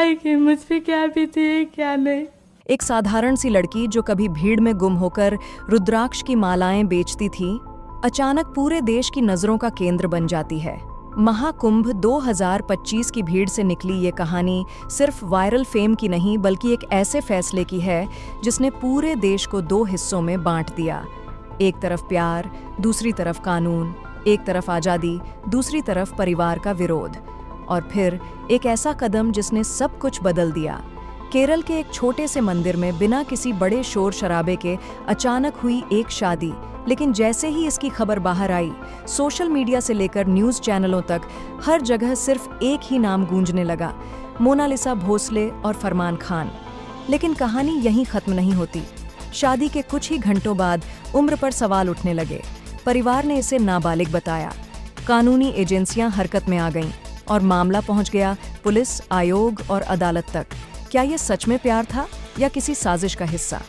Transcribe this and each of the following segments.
है कि मुझ पे क्या बीती है क्या नहीं। एक साधारण सी लड़की जो कभी भीड़ में गुम होकर रुद्राक्ष की मालाएं बेचती थी, अचानक पूरे देश की नजरों का केंद्र बन जाती है। महाकुंभ 2025 की भीड़ से निकली ये कहानी सिर्फ वायरल फेम की नहीं बल्कि एक ऐसे फैसले की है जिसने पूरे देश को दो हिस्सों में बांट दिया। एक तरफ प्यार, दूसरी तरफ कानून, एक तरफ आज़ादी, दूसरी तरफ परिवार का विरोध, और फिर एक ऐसा कदम जिसने सब कुछ बदल दिया। केरल के एक छोटे से मंदिर में बिना किसी बड़े शोर शराबे के अचानक हुई एक शादी, लेकिन जैसे ही इसकी खबर बाहर आई, सोशल मीडिया से लेकर न्यूज़ चैनलों तक हर जगह सिर्फ एक ही नाम गूंजने लगा, मोनालिसा भोसले और फरमान खान। लेकिन कहानी यहीं खत्म नहीं होती। शादी के कुछ ही घंटों बाद उम्र पर सवाल उठने लगे। परिवार ने इसे नाबालिग बताया, कानूनी एजेंसियां हरकत में आ गईं और मामला पहुंच गया पुलिस, आयोग और अदालत तक। क्या ये सच में प्यार था या किसी साजिश का हिस्सा?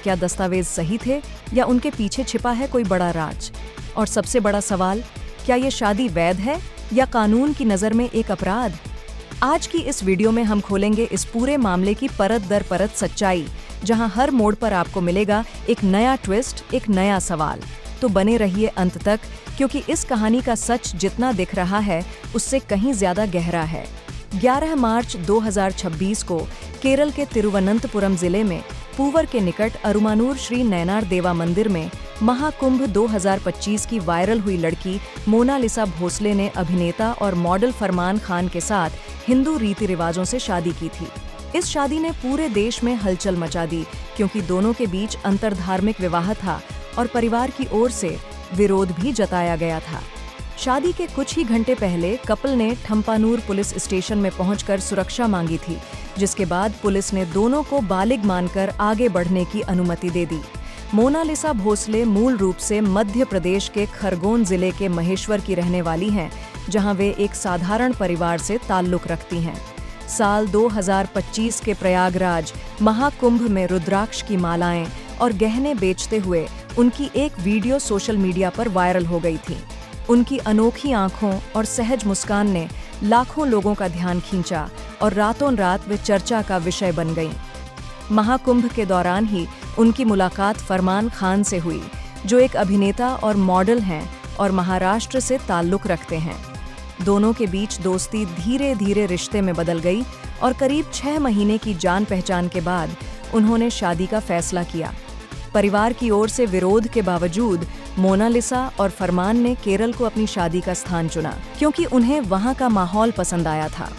क्या दस्तावेज सही थे या उनके पीछे छिपा है कोई बड़ा राज? और सबसे बड़ा सवाल, क्या ये शादी वैध है या कानून की नज़र में एक अपराध? आज की इस वीडियो में हम खोलेंगे इस पूरे मामले की परत दर परत सच्चाई, जहां हर मोड़ पर आपको मिलेगा एक नया ट्विस्ट, एक नया सवाल। तो बने रहिए अंत तक, क्योंकि इस कहानी का सच जितना दिख रहा है उससे कहीं ज्यादा गहरा है। 11 मार्च 2026 को केरल के तिरुवनंतपुरम जिले में पूवर के निकट अरुमानूर श्री नयनार देवा मंदिर में महाकुंभ 2025 की वायरल हुई लड़की मोनालिसा भोसले ने अभिनेता और मॉडल फरमान खान के साथ हिंदू रीति रिवाजों से शादी की थी। इस शादी ने पूरे देश में हलचल मचा दी, क्योंकि दोनों के बीच अंतरधार्मिक विवाह था और परिवार की ओर से विरोध भी जताया गया था। शादी के कुछ ही घंटे पहले कपल ने ठम्पानूर पुलिस स्टेशन में पहुंचकर सुरक्षा मांगी थी, जिसके बाद पुलिस ने दोनों को बालिग मानकर आगे बढ़ने की अनुमति दे दी। मोनालिसा भोसले मूल रूप से मध्य प्रदेश के खरगोन जिले के महेश्वर की रहने वाली हैं, जहां वे एक साधारण परिवार से ताल्लुक रखती हैं। साल 2025 के प्रयागराज महाकुंभ में रुद्राक्ष की मालाएं और गहने बेचते हुए उनकी एक वीडियो सोशल मीडिया पर वायरल हो गई थी। उनकी अनोखी आंखों और सहज मुस्कान ने लाखों लोगों का ध्यान खींचा और रातों रात वे चर्चा का विषय बन गईं। महाकुंभ के दौरान ही उनकी मुलाकात फरमान खान से हुई, जो एक अभिनेता और मॉडल हैं और महाराष्ट्र से ताल्लुक रखते हैं। दोनों के बीच दोस्ती धीरे धीरे रिश्ते में बदल गई और करीब 6 महीने की जान पहचान के बाद उन्होंने शादी का फैसला किया। परिवार की ओर से विरोध के बावजूद मोनालिसा और फरमान ने केरल को अपनी शादी का स्थान चुना, क्योंकि उन्हें वहां का माहौल पसंद आया था।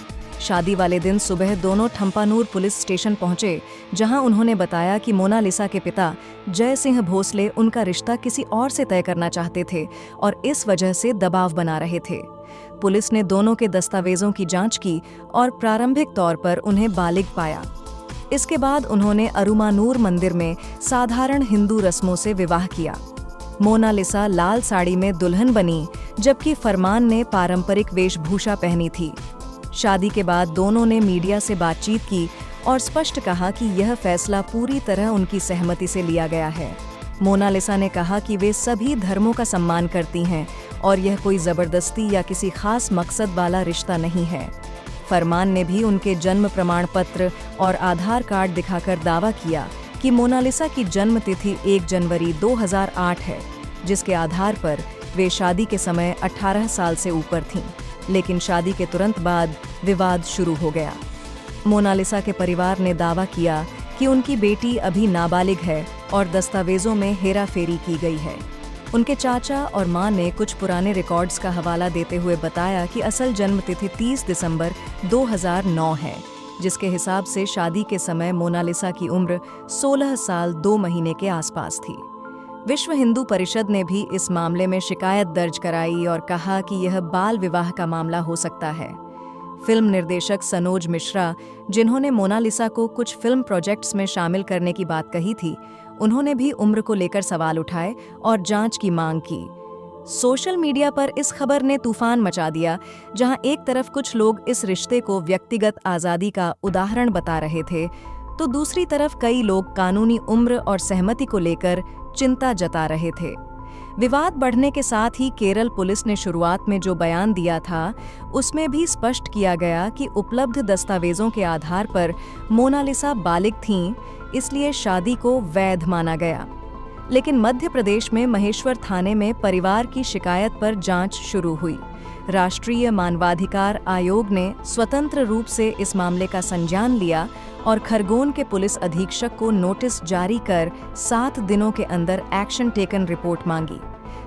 शादी वाले दिन सुबह दोनों ठम्पानूर पुलिस स्टेशन पहुंचे, जहां उन्होंने बताया कि मोनालिसा के पिता जय सिंह भोसले उनका रिश्ता किसी और से तय करना चाहते थे और इस वजह से दबाव बना रहे थे। पुलिस ने दोनों के दस्तावेजों की जांच की और प्रारंभिक तौर पर उन्हें बालिग पाया। इसके बाद उन्होंने अरुमानूर मंदिर में साधारण हिंदू रस्मों से विवाह किया। मोनालिसा लाल साड़ी में दुल्हन बनी, जबकि फरमान ने पारंपरिक वेशभूषा पहनी थी। शादी के बाद दोनों ने मीडिया से बातचीत की और स्पष्ट कहा कि यह फैसला पूरी तरह उनकी सहमति से लिया गया है। मोनालिसा ने कहा कि वे सभी धर्मों का सम्मान करती हैं और यह कोई जबरदस्ती या किसी खास मकसद वाला रिश्ता नहीं है। फरमान ने भी उनके जन्म प्रमाण पत्र और आधार कार्ड दिखाकर दावा किया कि मोनालिसा की जन्म तिथि 1 जनवरी 2008 है, जिसके आधार पर वे शादी के समय 18 साल से ऊपर थीं। लेकिन शादी के तुरंत बाद विवाद शुरू हो गया। मोनालिसा के परिवार ने दावा किया कि उनकी बेटी अभी नाबालिग है और दस्तावेजों में हेराफेरी की गई है। उनके चाचा और मां ने कुछ पुराने रिकॉर्ड्स का हवाला देते हुए बताया कि असल जन्म तिथि 30 दिसंबर 2009 है, जिसके हिसाब से शादी के समय मोनालिसा की उम्र 16 साल 2 महीने के आसपास थी। विश्व हिंदू परिषद ने भी इस मामले में शिकायत दर्ज कराई और कहा कि यह बाल विवाह का मामला हो सकता है। फिल्म निर्देशक सनोज मिश्रा, जिन्होंने मोनालिसा को कुछ फिल्म प्रोजेक्ट्स में शामिल करने की बात कही थी, उन्होंने भी उम्र को लेकर सवाल उठाए और जांच की मांग की। सोशल मीडिया पर इस खबर ने तूफान मचा दिया, जहां एक तरफ कुछ लोग इस रिश्ते को व्यक्तिगत आज़ादी का उदाहरण बता रहे थे, तो दूसरी तरफ कई लोग कानूनी उम्र और सहमति को लेकर चिंता जता रहे थे। विवाद बढ़ने के साथ ही केरल पुलिस ने शुरुआत में जो बयान दिया था उसमें भी स्पष्ट किया गया कि उपलब्ध दस्तावेजों के आधार पर मोनालिसा बालिग थीं, इसलिए शादी को वैध माना गया। लेकिन मध्य प्रदेश में महेश्वर थाने में परिवार की शिकायत पर जांच शुरू हुई। राष्ट्रीय मानवाधिकार आयोग ने स्वतंत्र रूप से इस मामले का संज्ञान लिया और खरगोन के पुलिस अधीक्षक को नोटिस जारी कर 7 दिनों के अंदर एक्शन टेकन रिपोर्ट मांगी।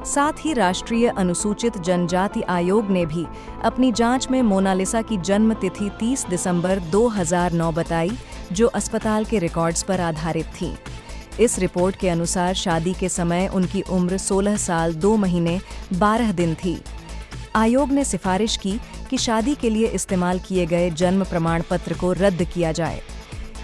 साथ ही राष्ट्रीय अनुसूचित जनजाति आयोग ने भी अपनी जांच में मोनालिसा की जन्म तिथि 30 दिसंबर 2009 बताई, जो अस्पताल के रिकॉर्ड्स पर आधारित थी। इस रिपोर्ट के अनुसार शादी के समय उनकी उम्र 16 साल 2 महीने 12 दिन थी। आयोग ने सिफारिश की कि शादी के लिए इस्तेमाल किए गए जन्म प्रमाण पत्र को रद्द किया जाए।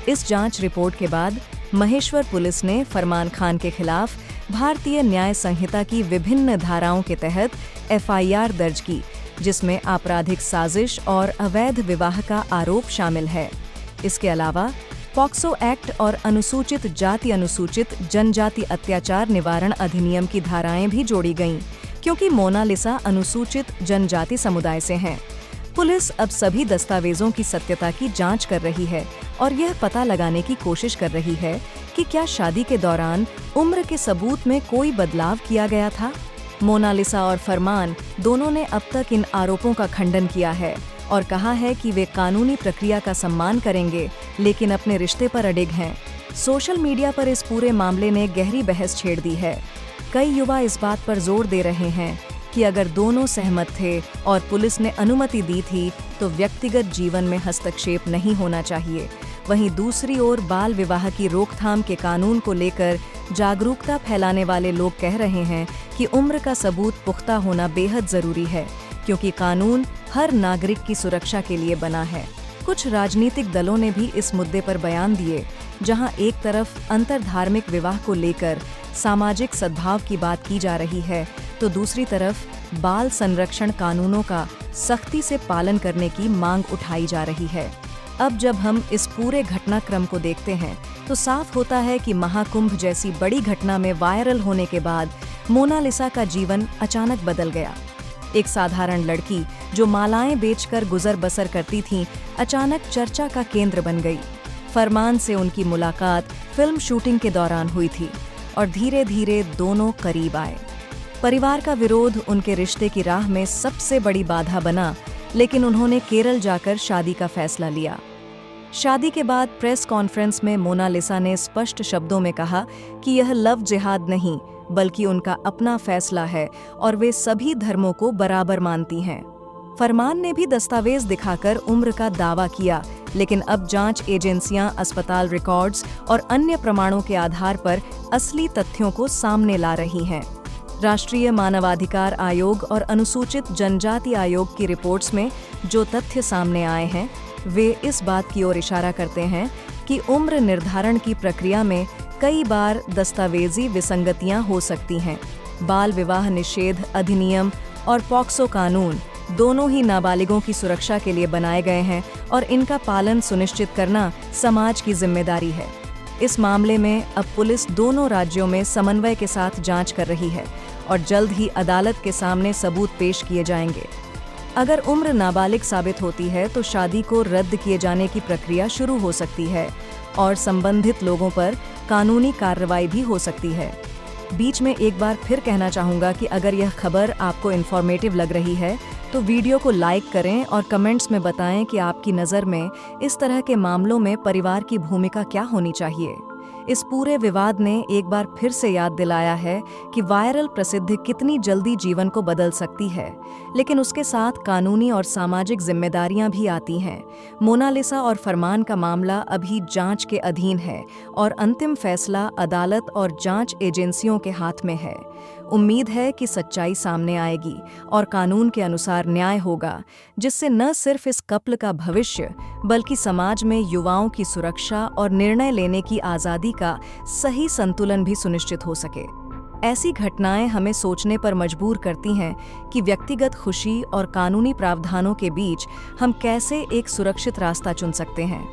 इस जांच रिपोर्ट के बाद महेश्वर पुलिस ने फरमान खान के खिलाफ भारतीय न्याय संहिता की विभिन्न धाराओं के तहत एफआईआर दर्ज की, जिसमें आपराधिक साजिश और अवैध विवाह का आरोप शामिल है। इसके अलावा पॉक्सो एक्ट और अनुसूचित जनजाति अत्याचार निवारण अधिनियम की धाराएं भी जोड़ी गईं, क्योंकि मोनालिसा अनुसूचित जनजाति समुदाय से हैं। पुलिस अब सभी दस्तावेजों की सत्यता की जांच कर रही है और यह पता लगाने की कोशिश कर रही है कि क्या शादी के दौरान उम्र के सबूत में कोई बदलाव किया गया था। मोनालिसा और फरमान दोनों ने अब तक इन आरोपों का खंडन किया है और कहा है कि वे कानूनी प्रक्रिया का सम्मान करेंगे, लेकिन अपने रिश्ते पर अडिग हैं। सोशल मीडिया पर इस पूरे मामले ने गहरी बहस छेड़ दी है। कई युवा इस बात पर जोर दे रहे हैं कि अगर दोनों सहमत थे और पुलिस ने अनुमति दी थी तो व्यक्तिगत जीवन में हस्तक्षेप नहीं होना चाहिए। वहीं दूसरी ओर बाल विवाह की रोकथाम के कानून को लेकर जागरूकता फैलाने वाले लोग कह रहे हैं कि उम्र का सबूत पुख्ता होना बेहद जरूरी है, क्योंकि कानून हर नागरिक की सुरक्षा के लिए बना है। कुछ राजनीतिक दलों ने भी इस मुद्दे पर बयान दिए, जहां एक तरफ अंतरधार्मिक विवाह को लेकर सामाजिक सद्भाव की बात की जा रही है, तो दूसरी तरफ बाल संरक्षण कानूनों का सख्ती से पालन करने की मांग उठाई जा रही है। अब जब हम इस पूरे घटनाक्रम को देखते हैं तो साफ होता है कि महाकुंभ जैसी बड़ी घटना में वायरल होने के बाद मोनालिसा का जीवन अचानक बदल गया। एक साधारण लड़की जो मालाएं बेचकर गुजर बसर करती थी, अचानक चर्चा का केंद्र बन गई। फरमान से उनकी मुलाकात फिल्म शूटिंग के दौरान हुई थी और धीरे धीरे दोनों करीब आए। परिवार का विरोध उनके रिश्ते की राह में सबसे बड़ी बाधा बना, लेकिन उन्होंने केरल जाकर शादी का फैसला लिया। शादी के बाद प्रेस कॉन्फ्रेंस में मोनालिसा ने स्पष्ट शब्दों में कहा कि यह लव जिहाद नहीं, बल्कि उनका अपना फैसला है और वे सभी धर्मों को बराबर मानती हैं। फरमान ने भी दस्तावेज दिखाकर उम्र का दावा किया, लेकिन अब जांच एजेंसियां अस्पताल रिकॉर्ड्स और अन्य प्रमाणों के आधार पर असली तथ्यों को सामने ला रही हैं। राष्ट्रीय मानवाधिकार आयोग और अनुसूचित जनजाति आयोग की रिपोर्ट्स में जो तथ्य सामने आए हैं, वे इस बात की ओर इशारा करते हैं कि उम्र निर्धारण की प्रक्रिया में कई बार दस्तावेजी विसंगतियां हो सकती हैं। बाल विवाह निषेध अधिनियम और पॉक्सो कानून दोनों ही नाबालिगों की सुरक्षा के लिए बनाए गए हैं और इनका पालन सुनिश्चित करना समाज की जिम्मेदारी है। इस मामले में अब पुलिस दोनों राज्यों में समन्वय के साथ जांच कर रही है और जल्द ही अदालत के सामने सबूत पेश किए जाएंगे। अगर उम्र नाबालिग साबित होती है तो शादी को रद्द किए जाने की प्रक्रिया शुरू हो सकती है और संबंधित लोगों पर कानूनी कार्रवाई भी हो सकती है। बीच में एक बार फिर कहना चाहूँगा कि अगर यह खबर आपको इन्फॉर्मेटिव लग रही है तो वीडियो को लाइक करें और कमेंट्स में बताएं कि आपकी नज़र में इस तरह के मामलों में परिवार की भूमिका क्या होनी चाहिए। इस पूरे विवाद ने एक बार फिर से याद दिलाया है कि वायरल प्रसिद्धि कितनी जल्दी जीवन को बदल सकती है, लेकिन उसके साथ कानूनी और सामाजिक जिम्मेदारियां भी आती हैं। मोनालिसा और फरमान का मामला अभी जांच के अधीन है और अंतिम फैसला अदालत और जांच एजेंसियों के हाथ में है। उम्मीद है कि सच्चाई सामने आएगी और कानून के अनुसार न्याय होगा, जिससे न सिर्फ इस कपल का भविष्य बल्कि समाज में युवाओं की सुरक्षा और निर्णय लेने की आज़ादी का सही संतुलन भी सुनिश्चित हो सके। ऐसी घटनाएं हमें सोचने पर मजबूर करती हैं कि व्यक्तिगत खुशी और कानूनी प्रावधानों के बीच हम कैसे एक सुरक्षित रास्ता चुन सकते हैं।